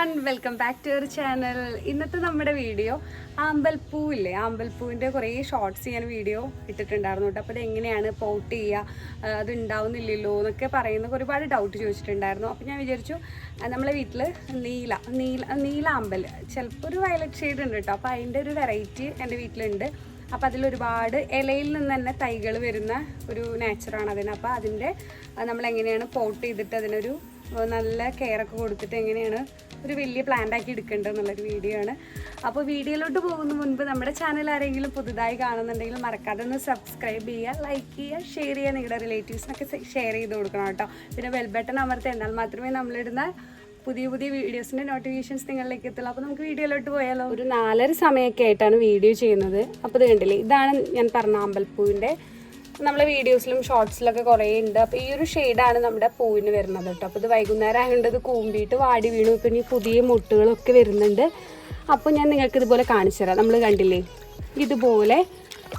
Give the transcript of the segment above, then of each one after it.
Everyone, welcome back to your channel. ഇന്നത്തെ നമ്മുടെ video ആമ്പൽപ്പൂവില്ലേ, ആമ്പൽപ്പൂവിൻ്റെ കുറേ ഷോർട്സ് ഞാൻ വീഡിയോ ഇട്ടിട്ടുണ്ടായിരുന്നു കേട്ടോ. അപ്പോൾ അതെങ്ങനെയാണ് പോട്ട് ചെയ്യുക, അത് ഉണ്ടാവുന്നില്ലല്ലോ എന്നൊക്കെ പറയുന്ന ഒരുപാട് ഡൗട്ട് ചോദിച്ചിട്ടുണ്ടായിരുന്നു. അപ്പോൾ ഞാൻ വിചാരിച്ചു നമ്മളെ വീട്ടിൽ നീല ആമ്പൽ, ചിലപ്പോൾ ഒരു വയലറ്റ് ഷെയ്ഡ് ഉണ്ട് കേട്ടോ. അപ്പോൾ അതിൻ്റെ ഒരു വെറൈറ്റി എൻ്റെ വീട്ടിലുണ്ട്. അപ്പോൾ അതിലൊരുപാട് ഇലയിൽ നിന്ന് തന്നെ തൈകൾ വരുന്ന ഒരു നേച്ചറാണ് അതിന്. അപ്പോൾ അതിൻ്റെ നമ്മളെങ്ങനെയാണ് പോട്ട് ചെയ്തിട്ട് അതിനൊരു നല്ല കെയറൊക്കെ കൊടുത്തിട്ട് എങ്ങനെയാണ് ഒരു വലിയ പ്ലാന്റ് ആക്കി എടുക്കേണ്ടത് എന്നുള്ളൊരു വീഡിയോ ആണ്. അപ്പോൾ വീഡിയോയിലോട്ട് പോകുന്ന മുൻപ് നമ്മുടെ ചാനൽ ആരെങ്കിലും പുതുതായി കാണുന്നുണ്ടെങ്കിൽ മറക്കാതെ ഒന്ന് സബ്സ്ക്രൈബ് ചെയ്യുക, ലൈക്ക് ചെയ്യുക, ഷെയർ ചെയ്യുക, നിങ്ങളുടെ റിലേറ്റീവ്സിനൊക്കെ ഷെയർ ചെയ്ത് കൊടുക്കണം കേട്ടോ. പിന്നെ ബെൽ ബട്ടൺ അമർത്തി, എന്നാൽ മാത്രമേ നമ്മളിടുന്ന പുതിയ നോട്ടിഫിക്കേഷൻസ് നിങ്ങളിലേക്ക് എത്തുള്ളൂ. അപ്പോൾ നമുക്ക് വീഡിയോയിലോട്ട് പോയാലോ. ഒരു 4:30 സമയമൊക്കെ ആയിട്ടാണ് വീഡിയോ ചെയ്യുന്നത്. അപ്പോൾ ഇത് കണ്ടില്ലേ, ഇതാണ് ഞാൻ പറഞ്ഞ ആമ്പൽപ്പൂവിൻ്റെ നമ്മളെ വീഡിയോസിലും ഷോർട്സിലൊക്കെ കുറേ ഉണ്ട്. അപ്പോൾ ഈ ഒരു ഷെയ്ഡാണ് നമ്മുടെ പൂവിന് വരുന്നത് കേട്ടോ. അപ്പോൾ ഇത് വൈകുന്നേരം ആയതുകൊണ്ട് ഇത് കൂമ്പിയിട്ട് വാടി വീണു. പിന്നെ ഈ പുതിയ മുട്ടുകളൊക്കെ വരുന്നുണ്ട്. അപ്പോൾ ഞാൻ നിങ്ങൾക്ക് ഇതുപോലെ കാണിച്ചു തരാം. നമ്മൾ കണ്ടില്ലേ, ഇതുപോലെ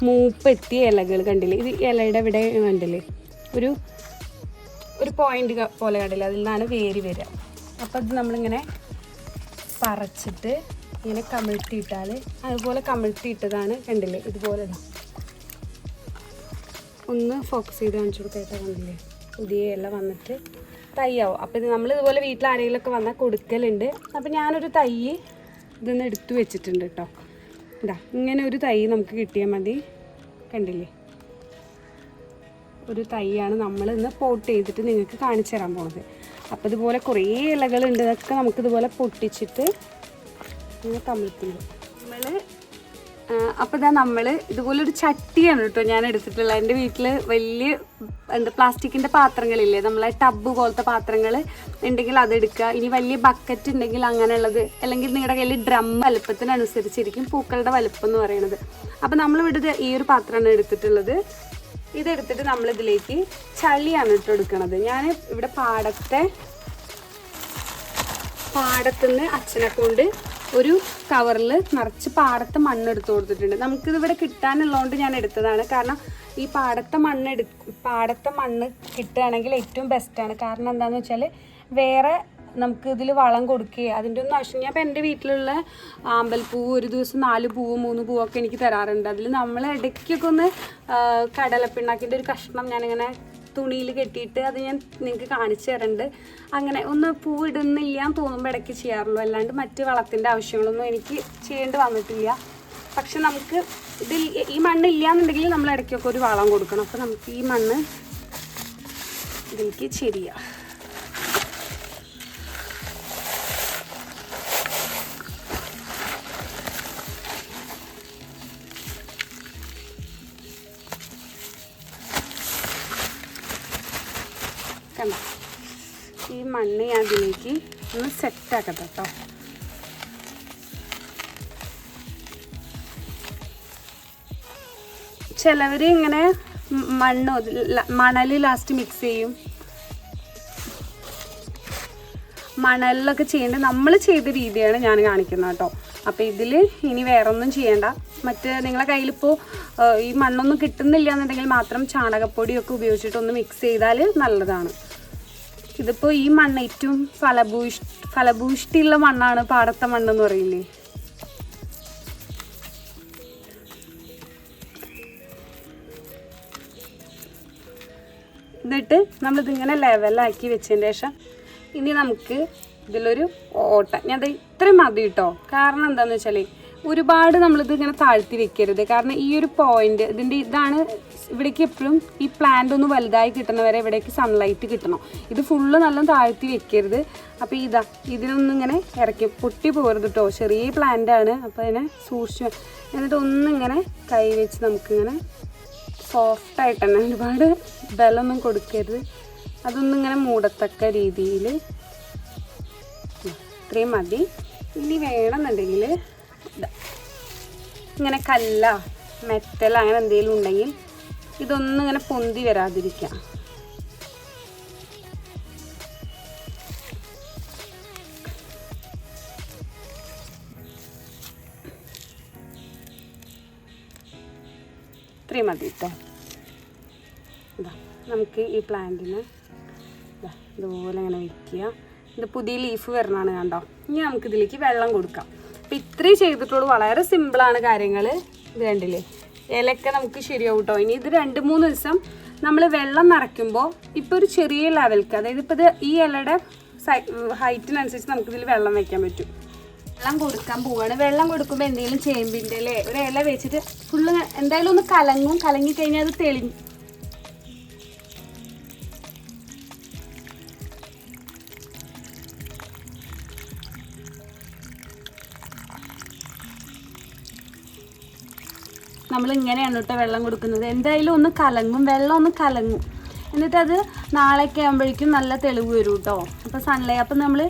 മൂപ്പെത്തിയ ഇലകൾ കണ്ടില്ലേ, ഇത് ഇലയുടെ ഇവിടെ കണ്ടില്ലേ ഒരു പോയിന്റ് പോലെ കണ്ടില്ലേ, അതിൽ നിന്നാണ് വേര് വരിക. അപ്പോൾ ഇത് നമ്മളിങ്ങനെ പറിച്ചിട്ട് ഇങ്ങനെ കമിഴ്ത്തിയിട്ടാൽ അതുപോലെ കമിഴ്ത്തിയിട്ടതാണ് കണ്ടില്ലേ, ഇതുപോലെ ഒന്ന് ഫോക്കസ് ചെയ്ത് കാണിച്ചു കൊടുക്കായിട്ട് കണ്ടില്ലേ, പുതിയ ഇല വന്നിട്ട് തൈയാവും. അപ്പോൾ ഇത് നമ്മളിതുപോലെ വീട്ടിൽ ആരെങ്കിലുമൊക്കെ വന്നാൽ കൊടുക്കലുണ്ട്. അപ്പോൾ ഞാനൊരു തൈ ഇതൊന്ന് എടുത്തു വെച്ചിട്ടുണ്ട് കേട്ടോ. ഇങ്ങനെ ഒരു തൈ നമുക്ക് കിട്ടിയാൽ മതി. കണ്ടില്ലേ, ഒരു തൈയാണ് നമ്മൾ ഇന്ന് പോട്ട് ചെയ്തിട്ട് നിങ്ങൾക്ക് കാണിച്ചു തരാൻ പോകുന്നത്. അപ്പോൾ ഇതുപോലെ കുറേ ഇലകളുണ്ട്. ഇതൊക്കെ നമുക്കിതുപോലെ പൊട്ടിച്ചിട്ട് ഇങ്ങനെ കമിഴ്ത്തുന്നു അപ്പോൾ നമ്മൾ ഇതുപോലൊരു ചട്ടിയാണ് കേട്ടോ ഞാൻ എടുത്തിട്ടുള്ളത്. എൻ്റെ വീട്ടിൽ വലിയ പ്ലാസ്റ്റിക്കിൻ്റെ പാത്രങ്ങളില്ലേ, നമ്മളെ ടബ് പോലത്തെ പാത്രങ്ങൾ ഉണ്ടെങ്കിൽ അതെടുക്കുക. ഇനി വലിയ ബക്കറ്റ് ഉണ്ടെങ്കിൽ അങ്ങനെയുള്ളത്, അല്ലെങ്കിൽ നിങ്ങളുടെ കയ്യിൽ ഡ്രം വലുപ്പത്തിനനുസരിച്ചിരിക്കും പൂക്കളുടെ വലുപ്പം എന്ന് പറയുന്നത്. അപ്പോൾ നമ്മളിവിടെ ഈ ഒരു പാത്രമാണ് എടുത്തിട്ടുള്ളത്. ഇതെടുത്തിട്ട് നമ്മളിതിലേക്ക് ചളിയാണ് ഇട്ട് എടുക്കണത്. ഞാൻ ഇവിടെ പാടത്തുനിന്ന് അച്ഛനെ കൊണ്ട് ഒരു കവറിൽ നിറച്ച് പാടത്തെ മണ്ണ് എടുത്ത് കൊടുത്തിട്ടുണ്ട്. നമുക്കിതിവിടെ കിട്ടാനുള്ളതുകൊണ്ട് ഞാൻ എടുത്തതാണ്. കാരണം ഈ പാടത്തെ മണ്ണ് കിട്ടുകയാണെങ്കിൽ ഏറ്റവും ബെസ്റ്റാണ്. കാരണം എന്താണെന്ന് വെച്ചാൽ വേറെ നമുക്ക് ഇതിൽ വളം കൊടുക്കുകയോ അതിൻ്റെ ഒന്നും ആവശ്യം. ഞാൻ ഇപ്പോൾ എൻ്റെ വീട്ടിലുള്ള ആമ്പൽപ്പൂവ് ഒരു ദിവസം 4 പൂവ് 3 പൂവൊക്കെ എനിക്ക് തരാറുണ്ട്. അതിൽ നമ്മൾ ഇടയ്ക്കൊക്കെ ഒന്ന് കടലപ്പിണ്ണാക്കിൻ്റെ ഒരു കഷ്ണം ഞാനിങ്ങനെ തുണിയിൽ കെട്ടിയിട്ട് അത് ഞാൻ നിങ്ങൾക്ക് കാണിച്ചു തരുന്നുണ്ട്. അങ്ങനെ ഒന്ന് പൂവിടുന്നില്ല എന്ന് തോന്നുമ്പോൾ ഇടയ്ക്ക് ചെയ്യാറുള്ളൂ. അല്ലാണ്ട് മറ്റ് വളത്തിൻ്റെ ആവശ്യങ്ങളൊന്നും എനിക്ക് ചെയ്യേണ്ടി വന്നിട്ടില്ല. പക്ഷെ നമുക്ക് ഈ മണ്ണ് ഇല്ല എന്നുണ്ടെങ്കിൽ നമ്മൾ ഇടയ്ക്കൊക്കെ ഒരു വളം കൊടുക്കണം. അപ്പോൾ നമുക്ക് ഈ മണ്ണ് ഇതിലേക്ക് ശരിയാ. കണ്ട, ഈ മണ്ണ് ഞാൻ അതിലേക്ക് ഒന്ന് സെറ്റാക്കട്ടെ കേട്ടോ. ചിലവർ ഇങ്ങനെ മണൽ ലാസ്റ്റ് മിക്സ് ചെയ്യും. മണലിലൊക്കെ ചെയ്യേണ്ടത് നമ്മൾ ചെയ്ത രീതിയാണ് ഞാൻ കാണിക്കുന്നത് കേട്ടോ. അപ്പോൾ ഇതിൽ ഇനി വേറെ ഒന്നും ചെയ്യേണ്ട. നിങ്ങളെ കയ്യിലിപ്പോൾ ഈ മണ്ണൊന്നും കിട്ടുന്നില്ല എന്നുണ്ടെങ്കിൽ മാത്രം ചാണകപ്പൊടിയൊക്കെ ഉപയോഗിച്ചിട്ടൊന്ന് മിക്സ് ചെയ്താൽ നല്ലതാണ്. ഇതിപ്പോൾ ഈ മണ്ണ് ഏറ്റവും ഫലഭൂഷ്ടിയുള്ള മണ്ണാണ്, പാടത്തെ മണ്ണെന്ന് പറയില്ലേ. എന്നിട്ട് നമ്മളിതിങ്ങനെ ലെവലാക്കി വെച്ചതിന് ശേഷം ഇനി നമുക്ക് ഇതിലൊരു ഓട്ട, ഞാൻ ഇത്രയും മതി കേട്ടോ. കാരണം എന്താണെന്ന് വെച്ചാൽ ഒരുപാട് നമ്മളിത് ഇങ്ങനെ താഴ്ത്തി വെക്കരുത്. കാരണം ഈ ഒരു പോയിന്റ് ഇതാണ് ഇവിടേക്ക് എപ്പോഴും ഈ പ്ലാന്റ് ഒന്ന് വലുതായി കിട്ടുന്നവരെ ഇവിടേക്ക് സൺലൈറ്റ് കിട്ടണം. ഇത് ഫുള്ള് നല്ല താഴ്ത്തി വെക്കരുത്. അപ്പോൾ ഇതിനൊന്നും ഇങ്ങനെ ഇറക്കി പൊട്ടി പോകരുത് കേട്ടോ. ചെറിയ പ്ലാന്റാണ്. അപ്പോൾ അതിനെ സൂക്ഷിച്ച് എന്നിട്ട് ഒന്നിങ്ങനെ കൈ വെച്ച് നമുക്കിങ്ങനെ സോഫ്റ്റായിട്ട് തന്നെ, ഒരുപാട് ബലമൊന്നും കൊടുക്കരുത്. അതൊന്നിങ്ങനെ മൂടത്തക്ക രീതിയിൽ ഇത്രയും മതി. ഇനി വേണമെന്നുണ്ടെങ്കിൽ ഇങ്ങനെ മെറ്റൽ അങ്ങനെ എന്തെങ്കിലും ഉണ്ടെങ്കിൽ ഇതൊന്നും ഇങ്ങനെ പൊന്തി വരാതിരിക്കാം. ഇത്രയും മതി കേട്ടോ. നമുക്ക് ഈ പ്ലാന്റിന് ഇതുപോലെ ഇങ്ങനെ വയ്ക്കുക. ഇത് പുതിയ ലീഫ് വരണതാണ് കണ്ടോ. ഇനി നമുക്കിതിലേക്ക് വെള്ളം കൊടുക്കാം. അപ്പം ഇത്രയും ചെയ്തിട്ടുള്ളൂ. വളരെ സിമ്പിളാണ് കാര്യങ്ങൾ. ഇത് കണ്ടില്ലേ, ഇലയൊക്കെ നമുക്ക് ശരിയാവും കേട്ടോ. ഇനി ഇത് 2-3 ദിവസം നമ്മൾ വെള്ളം നിറയ്ക്കുമ്പോൾ ഇപ്പോൾ ഒരു ചെറിയ ലെവൽക്ക്, അതായത് ഇപ്പോൾ ഇത് ഈ ഇലയുടെ ഹൈറ്റിനനുസരിച്ച് നമുക്കിതിൽ വെള്ളം വയ്ക്കാൻ പറ്റും. വെള്ളം കൊടുക്കാൻ പോവുകയാണ്. വെള്ളം കൊടുക്കുമ്പോൾ എന്തെങ്കിലും ചേമ്പിൻ്റെ അല്ലേ ഒരു ഇല വെച്ചിട്ട് ഫുള്ള് എന്തായാലും ഒന്ന് കലങ്ങിക്കഴിഞ്ഞാൽ അത് തെളിഞ്ഞു. നമ്മളിങ്ങനെയാണ് കേട്ടോ വെള്ളം കൊടുക്കുന്നത്. എന്തായാലും ഒന്ന് കലങ്ങും, വെള്ളം ഒന്ന് കലങ്ങും. എന്നിട്ടത് നാളെയൊക്കെ ആകുമ്പോഴേക്കും നല്ല തെളിവ് വരും കേട്ടോ. അപ്പോൾ അപ്പം നമ്മൾ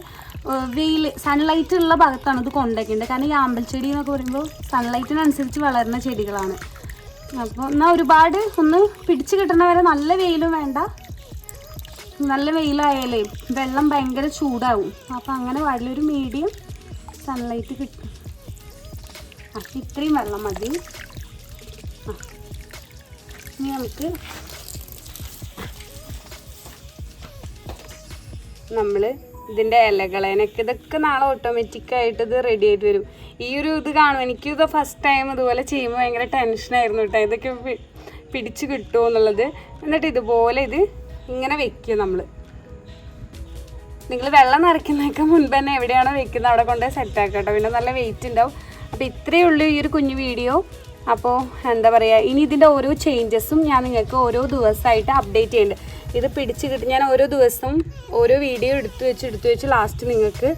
സൺലൈറ്റ് ഉള്ള ഭാഗത്താണ് ഇത് കൊണ്ടുവയ്ക്കേണ്ടത്. കാരണം ഈ ആമ്പൽച്ചെടി എന്നൊക്കെ പറയുമ്പോൾ സൺലൈറ്റിനനുസരിച്ച് വളരുന്ന ചെടികളാണ്. അപ്പോൾ എന്നാൽ ഒരുപാട് ഒന്ന് പിടിച്ച് കിട്ടണ വരെ നല്ല വെയിലും വേണ്ട. നല്ല വെയിലായാലേ വെള്ളം ഭയങ്കര ചൂടാവും. അപ്പോൾ അങ്ങനെ പാടില്ല, ഒരു മീഡിയം സൺലൈറ്റ് കിട്ടും. ഇത്രയും വെള്ളം മതി. ഇനി നമുക്ക് നമ്മൾ ഇതിൻ്റെ ഇലകളേനൊക്കെ ഇതൊക്കെ നാളെ ഓട്ടോമാറ്റിക്കായിട്ട് ഇത് റെഡി ആയിട്ട് വരും. ഈ ഒരു ഇത് കാണും. എനിക്കിത് ഫസ്റ്റ് ടൈം ഇതുപോലെ ചെയ്യുമ്പോൾ ഭയങ്കര ടെൻഷനായിരുന്നു കേട്ടോ, ഇതൊക്കെ പിടിച്ച് കിട്ടുമോ എന്നുള്ളത്. എന്നിട്ട് ഇതുപോലെ ഇത് ഇങ്ങനെ വെക്കും നമ്മൾ. നിങ്ങൾ വെള്ളം നിറയ്ക്കുന്നതൊക്കെ മുൻപ് തന്നെ എവിടെയാണോ വെക്കുന്നത് അവിടെ കൊണ്ട് സെറ്റാക്കാം കേട്ടോ. പിന്നെ നല്ല വെയിറ്റ് ഉണ്ടാവും. അപ്പോൾ ഇത്രയേ ഉള്ളൂ ഈ ഒരു കുഞ്ഞു വീഡിയോ. അപ്പോൾ എന്താ പറയുക, ഇനി ഇതിൻ്റെ ഓരോ ചേഞ്ചസും ഞാൻ നിങ്ങൾക്ക് ഓരോ ദിവസമായിട്ട് അപ്ഡേറ്റ് ചെയ്യുന്നുണ്ട്. ഇത് പിടിച്ച് കിട്ടും. ഞാൻ ഓരോ ദിവസവും ഓരോ വീഡിയോ എടുത്തു വെച്ച് ലാസ്റ്റ് നിങ്ങൾക്ക്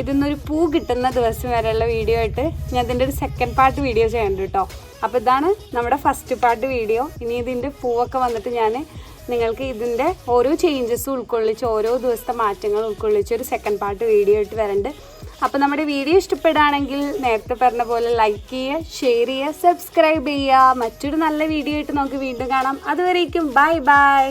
ഇതിന്നൊരു പൂ കിട്ടുന്ന ദിവസം വരെയുള്ള വീഡിയോ ആയിട്ട് ഞാൻ ഇതിൻ്റെ ഒരു സെക്കൻഡ് പാർട്ട് വീഡിയോ ചെയ്യുന്നുണ്ട് കേട്ടോ. അപ്പോൾ ഇതാണ് നമ്മുടെ ഫസ്റ്റ് പാർട്ട് വീഡിയോ. ഇനി ഇതിൻ്റെ പൂവൊക്കെ വന്നിട്ട് ഞാൻ നിങ്ങൾക്ക് ഇതിൻ്റെ ഓരോ ചേഞ്ചസും ഉൾക്കൊള്ളിച്ച് ഓരോ ദിവസത്തെ മാറ്റങ്ങൾ ഉൾക്കൊള്ളിച്ച് ഒരു സെക്കൻഡ് പാർട്ട് വീഡിയോ ആയിട്ട് വരുന്നുണ്ട്. അപ്പോൾ നമ്മുടെ വീഡിയോ ഇഷ്ടപ്പെടുകയാണെങ്കിൽ നേരത്തെ പറഞ്ഞ പോലെ ലൈക്ക് ചെയ്യുക, ഷെയർ ചെയ്യുക, സബ്സ്ക്രൈബ് ചെയ്യുക. മറ്റൊരു നല്ല വീഡിയോ ആയിട്ട് നമുക്ക് വീണ്ടും കാണാം. അതുവരേക്കും ബൈ ബൈ.